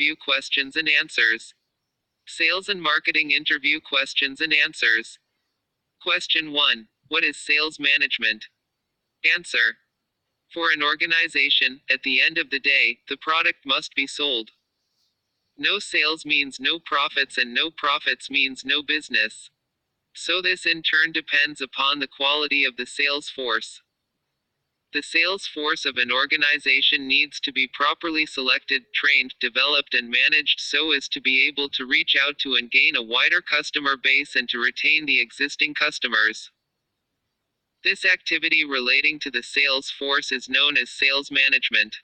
interview questions and answers. Sales and marketing interview questions and answers. Question 1. What is sales management? Answer. For an organization, at the end of the day, the product must be sold. No sales means no profits, and no profits means no business. So this in turn depends upon the quality of the sales force. The sales force of an organization needs to be properly selected, trained, developed, and managed so as to be able to reach out to and gain a wider customer base and to retain the existing customers. This activity relating to the sales force is known as sales management.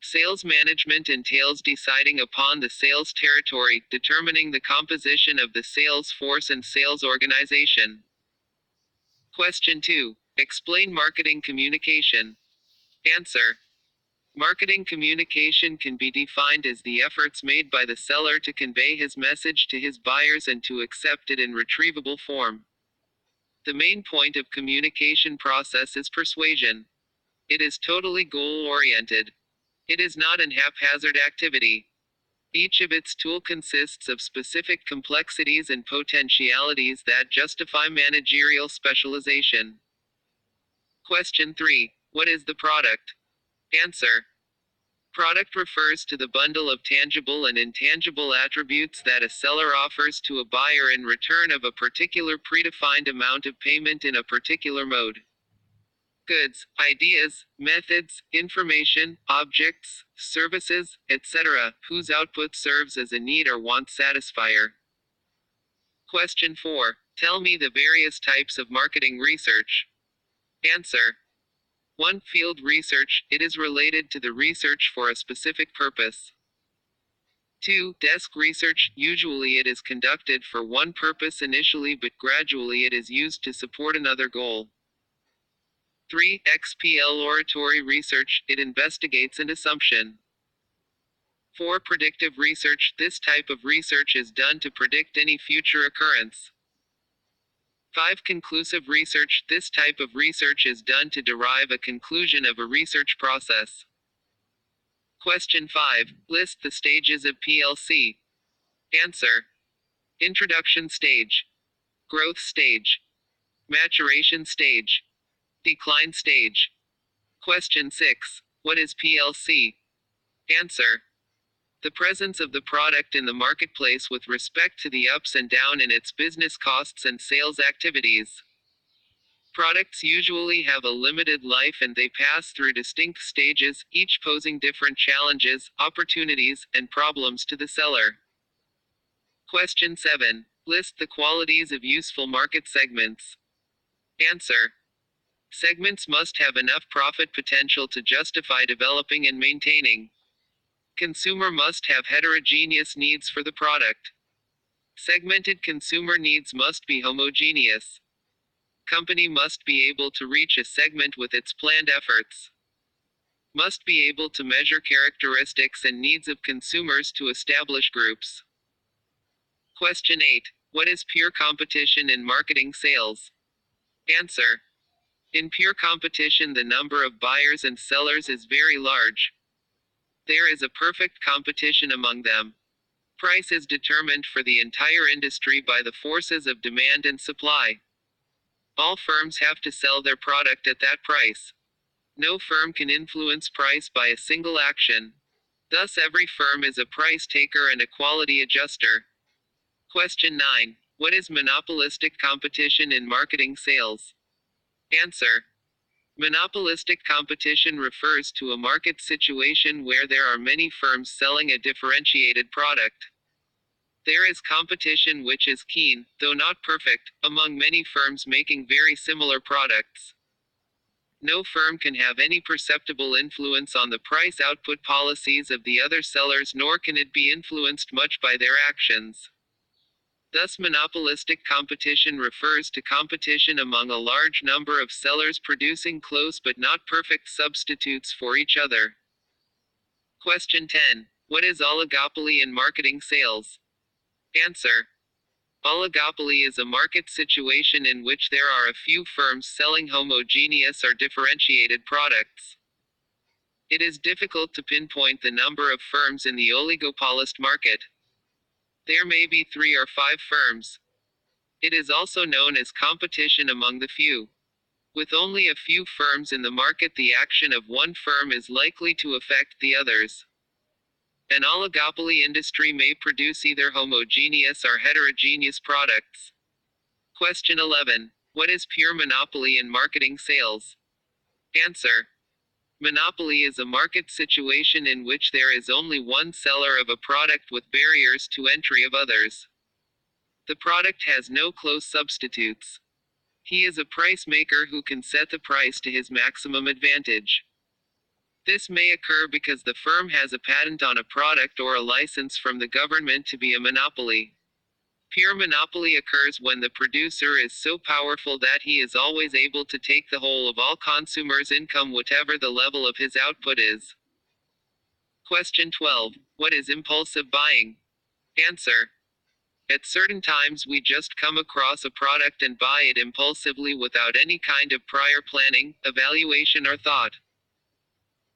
Sales management entails deciding upon the sales territory, determining the composition of the sales force and sales organization. Question 2. Explain marketing communication. Answer. Marketing communication can be defined as the efforts made by the seller to convey his message to his buyers and to accept it in retrievable form. The main point of communication process is persuasion. It is totally goal-oriented. It is not an haphazard activity. Each of its tool consists of specific complexities and potentialities that justify managerial specialization. Question 3. What is the product? Answer. Product refers to the bundle of tangible and intangible attributes that a seller offers to a buyer in return of a particular predefined amount of payment in a particular mode. Goods, ideas, methods, information, objects, services, etc., whose output serves as a need or want satisfier. Question 4. Tell me the various types of marketing research. Answer. 1. Field research. It is related to the research for a specific purpose. 2. Desk research. Usually it is conducted for one purpose initially, but gradually it is used to support another goal. 3. XPL oratory research. It investigates an assumption. 4. Predictive research. This type of research is done to predict any future occurrence. 5. Conclusive research. This type of research is done to derive a conclusion of a research process. Question 5. List the stages of PLC. Answer. Introduction stage. Growth stage. Maturation stage. Decline stage. Question 6. What is PLC? Answer. The presence of the product in the marketplace with respect to the ups and downs in its business costs and sales activities. Products usually have a limited life and they pass through distinct stages, each posing different challenges, opportunities, and problems to the seller. Question 7. List the qualities of useful market segments. Answer. Segments must have enough profit potential to justify developing and maintaining. Consumer must have heterogeneous needs for the product. Segmented consumer needs must be homogeneous. Company must be able to reach a segment with its planned efforts. Must be able to measure characteristics and needs of consumers to establish groups. Question 8. What is pure competition in marketing sales? Answer. In pure competition, the number of buyers and sellers is very large. There is a perfect competition among them. Price is determined for the entire industry by the forces of demand and supply. All firms have to sell their product at that price. No firm can influence price by a single action. Thus every firm is a price taker and a quality adjuster. Question 9. What is monopolistic competition in marketing sales? Answer. Monopolistic competition refers to a market situation where there are many firms selling a differentiated product. There is competition which is keen, though not perfect, among many firms making very similar products. No firm can have any perceptible influence on the price output policies of the other sellers, nor can it be influenced much by their actions. Thus monopolistic competition refers to competition among a large number of sellers producing close but not perfect substitutes for each other. Question 10. What is oligopoly in marketing sales? Answer. Oligopoly is a market situation in which there are a few firms selling homogeneous or differentiated products. It is difficult to pinpoint the number of firms in the oligopolist market. There may be 3 or 5 firms. It is also known as competition among the few. With only a few firms in the market, the action of one firm is likely to affect the others. An oligopoly industry may produce either homogeneous or heterogeneous products. Question 11. What is pure monopoly in marketing sales? Answer. Monopoly is a market situation in which there is only one seller of a product with barriers to entry of others. The product has no close substitutes. He is a price maker who can set the price to his maximum advantage. This may occur because the firm has a patent on a product or a license from the government to be a monopoly. Pure monopoly occurs when the producer is so powerful that he is always able to take the whole of all consumers' income, whatever the level of his output is. Question 12. What is impulsive buying? Answer. At certain times we just come across a product and buy it impulsively without any kind of prior planning, evaluation, or thought.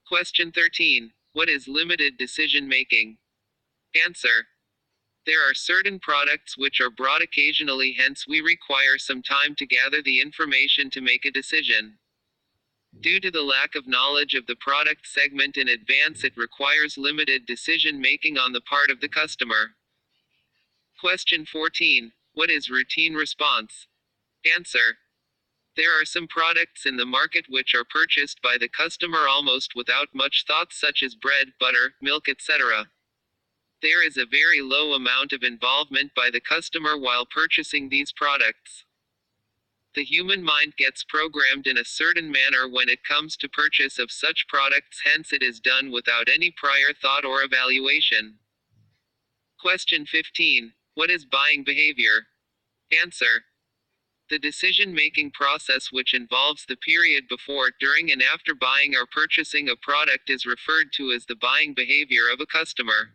Question 13. What is limited decision making? Answer. There are certain products which are brought occasionally, hence we require some time to gather the information to make a decision. Due to the lack of knowledge of the product segment in advance, it requires limited decision making on the part of the customer. Question 14. What is routine response? Answer. There are some products in the market which are purchased by the customer almost without much thought, such as bread, butter, milk, etc. There is a very low amount of involvement by the customer while purchasing these products. The human mind gets programmed in a certain manner when it comes to purchase of such products, hence it is done without any prior thought or evaluation. Question 15. What is buying behavior? Answer. The decision-making process which involves the period before, during, and after buying or purchasing a product is referred to as the buying behavior of a customer.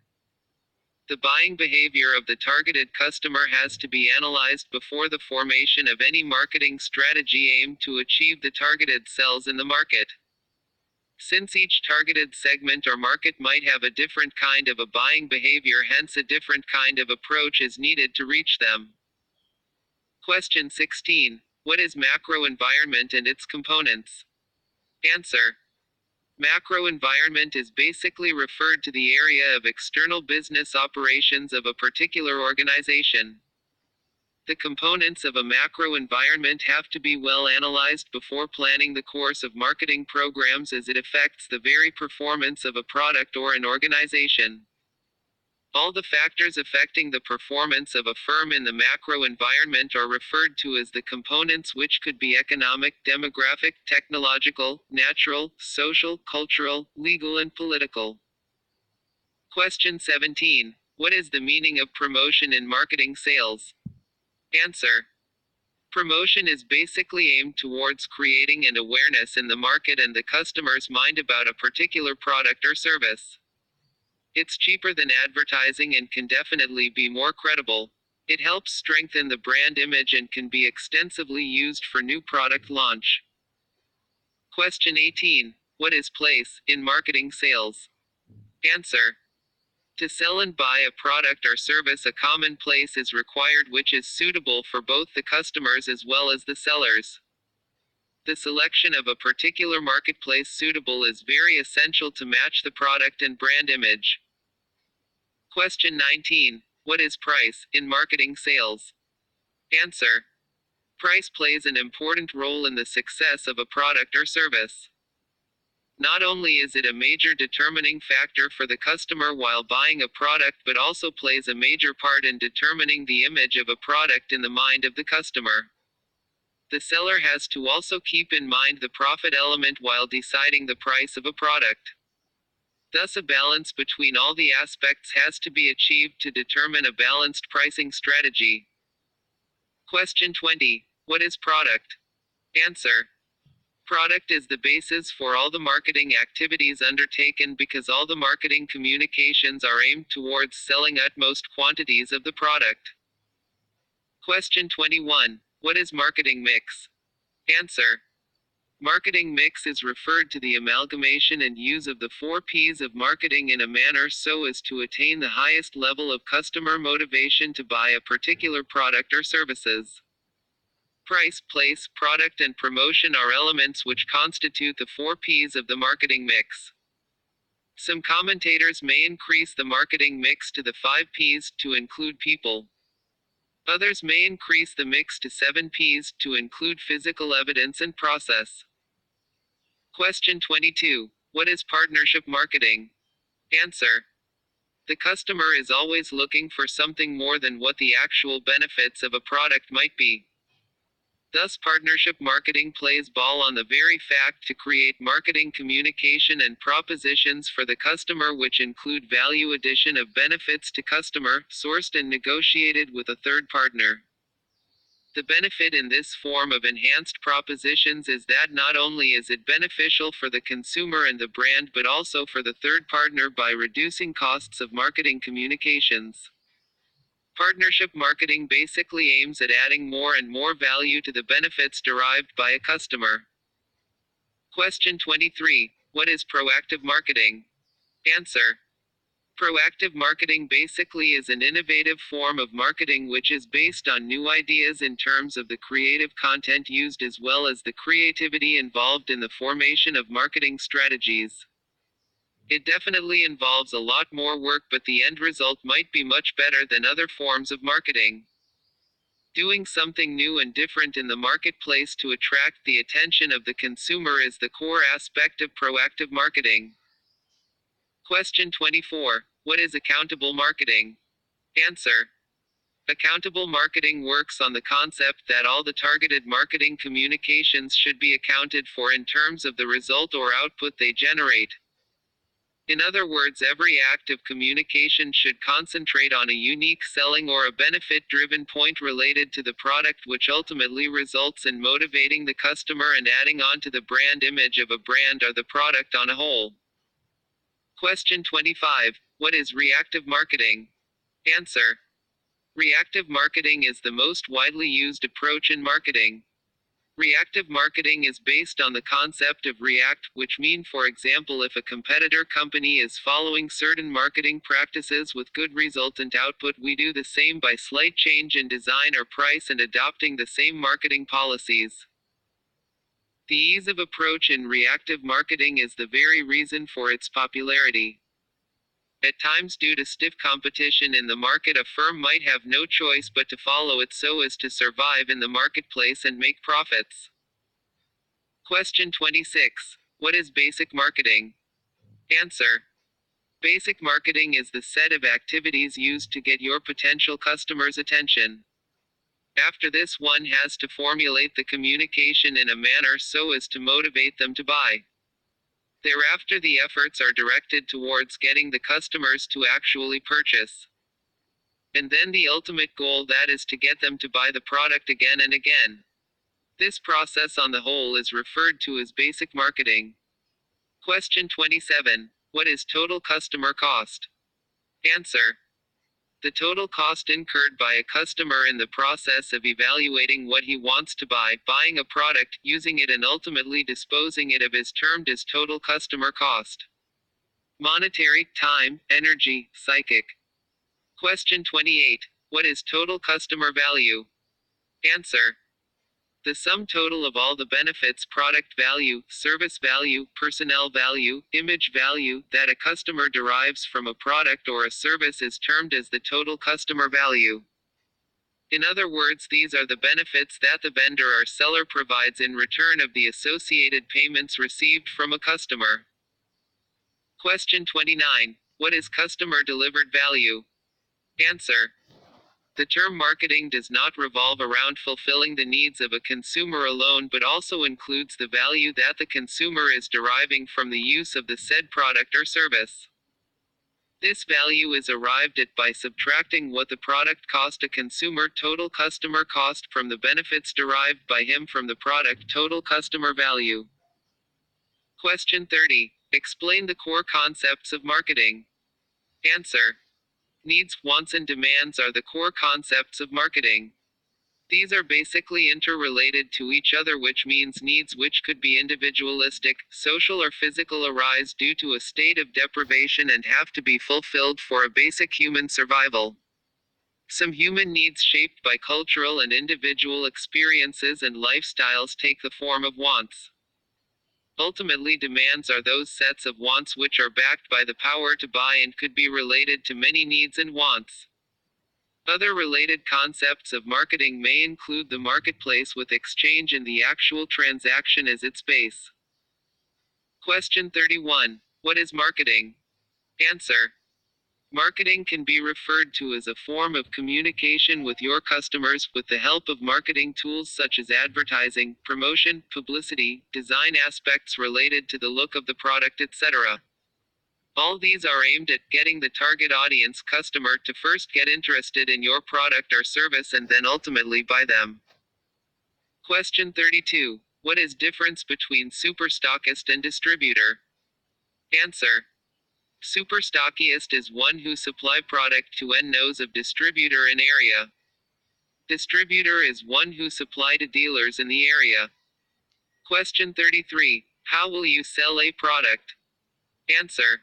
The buying behavior of the targeted customer has to be analyzed before the formation of any marketing strategy aimed to achieve the targeted sales in the market. Since each targeted segment or market might have a different kind of a buying behavior, hence a different kind of approach is needed to reach them. Question 16. What is macro environment and its components? Answer. Macro environment is basically referred to the area of external business operations of a particular organization. The components of a macro environment have to be well analyzed before planning the course of marketing programs, as it affects the very performance of a product or an organization. All the factors affecting the performance of a firm in the macro environment are referred to as the components, which could be economic, demographic, technological, natural, social, cultural, legal, and political. Question 17. What is the meaning of promotion in marketing sales? Answer. Promotion is basically aimed towards creating an awareness in the market and the customer's mind about a particular product or service. It's cheaper than advertising and can definitely be more credible. It helps strengthen the brand image and can be extensively used for new product launch. Question 18. What is place in marketing sales? Answer. To sell and buy a product or service, a common place is required which is suitable for both the customers as well as the sellers. The selection of a particular marketplace suitable is very essential to match the product and brand image. Question 19. What is price in marketing sales? Answer. Price plays an important role in the success of a product or service. Not only is it a major determining factor for the customer while buying a product, but also plays a major part in determining the image of a product in the mind of the customer. The seller has to also keep in mind the profit element while deciding the price of a product. Thus, a balance between all the aspects has to be achieved to determine a balanced pricing strategy. Question 20. What is product? Answer. Product is the basis for all the marketing activities undertaken because all the marketing communications are aimed towards selling utmost quantities of the product. Question 21. What is marketing mix? Answer. Marketing mix is referred to the amalgamation and use of the 4 Ps of marketing in a manner so as to attain the highest level of customer motivation to buy a particular product or services. Price, place, product, and promotion are elements which constitute the 4 Ps of the marketing mix. Some commentators may increase the marketing mix to the 5 Ps to include people. Others may increase the mix to 7 Ps to include physical evidence and process. Question 22. What is partnership marketing? Answer. The customer is always looking for something more than what the actual benefits of a product might be. Thus, partnership marketing plays ball on the very fact to create marketing communication and propositions for the customer which include value addition of benefits to customer, sourced and negotiated with a third partner. The benefit in this form of enhanced propositions is that not only is it beneficial for the consumer and the brand but also for the third partner by reducing costs of marketing communications. Partnership marketing basically aims at adding more and more value to the benefits derived by a customer. Question 23. What is proactive marketing? Answer. Proactive marketing basically is an innovative form of marketing which is based on new ideas in terms of the creative content used as well as the creativity involved in the formation of marketing strategies. It definitely involves a lot more work, but the end result might be much better than other forms of marketing. Doing something new and different in the marketplace to attract the attention of the consumer is the core aspect of proactive marketing. Question 24. What is accountable marketing? Answer. Accountable marketing works on the concept that all the targeted marketing communications should be accounted for in terms of the result or output they generate. In other words, every act of communication should concentrate on a unique selling or a benefit-driven point related to the product which ultimately results in motivating the customer and adding on to the brand image of a brand or the product on a whole. Question 25. What is reactive marketing? Answer. Reactive marketing is the most widely used approach in marketing. Reactive marketing is based on the concept of react, which mean, for example, if a competitor company is following certain marketing practices with good resultant output, we do the same by slight change in design or price and adopting the same marketing policies. The ease of approach in reactive marketing is the very reason for its popularity. At times, due to stiff competition in the market, a firm might have no choice but to follow it so as to survive in the marketplace and make profits. Question 26. What is basic marketing? Answer. Basic marketing is the set of activities used to get your potential customers' attention. After this, one has to formulate the communication in a manner so as to motivate them to buy. Thereafter, the efforts are directed towards getting the customers to actually purchase. And then the ultimate goal, that is to get them to buy the product again and again. This process on the whole is referred to as basic marketing. Question 27. What is total customer cost? Answer. The total cost incurred by a customer in the process of evaluating what he wants to buy, buying a product, using it and ultimately disposing it of is termed as total customer cost. Monetary, time, energy, psychic. Question 28. What is total customer value? Answer. The sum total of all the benefits, product value, service value, personnel value, image value, that a customer derives from a product or a service is termed as the total customer value. In other words, these are the benefits that the vendor or seller provides in return of the associated payments received from a customer. Question 29. What is customer delivered value? Answer. The term marketing does not revolve around fulfilling the needs of a consumer alone but also includes the value that the consumer is deriving from the use of the said product or service. This value is arrived at by subtracting what the product cost a consumer, total customer cost, from the benefits derived by him from the product, total customer value. Question 30. Explain the core concepts of marketing. Answer. Needs, wants and demands are the core concepts of marketing. These are basically interrelated to each other, which means needs which could be individualistic, social, or physical arise due to a state of deprivation and have to be fulfilled for a basic human survival. Some human needs shaped by cultural and individual experiences and lifestyles take the form of wants. Ultimately, demands are those sets of wants which are backed by the power to buy and could be related to many needs and wants. Other related concepts of marketing may include the marketplace with exchange and the actual transaction as its base. Question 31. What is marketing? Answer. Marketing can be referred to as a form of communication with your customers with the help of marketing tools such as advertising, promotion, publicity, design aspects related to the look of the product, etc. All these are aimed at getting the target audience customer to first get interested in your product or service and then ultimately buy them. Question 32. What is difference between superstockist and distributor? Answer. Superstockist is one who supply product to end nodes of distributor in area. Distributor is one who supply to dealers in the area. Question 33. How will you sell a product? Answer.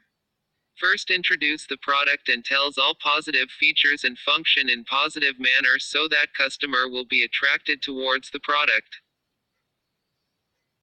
First introduce the product and tells all positive features and function in positive manner so that customer will be attracted towards the product.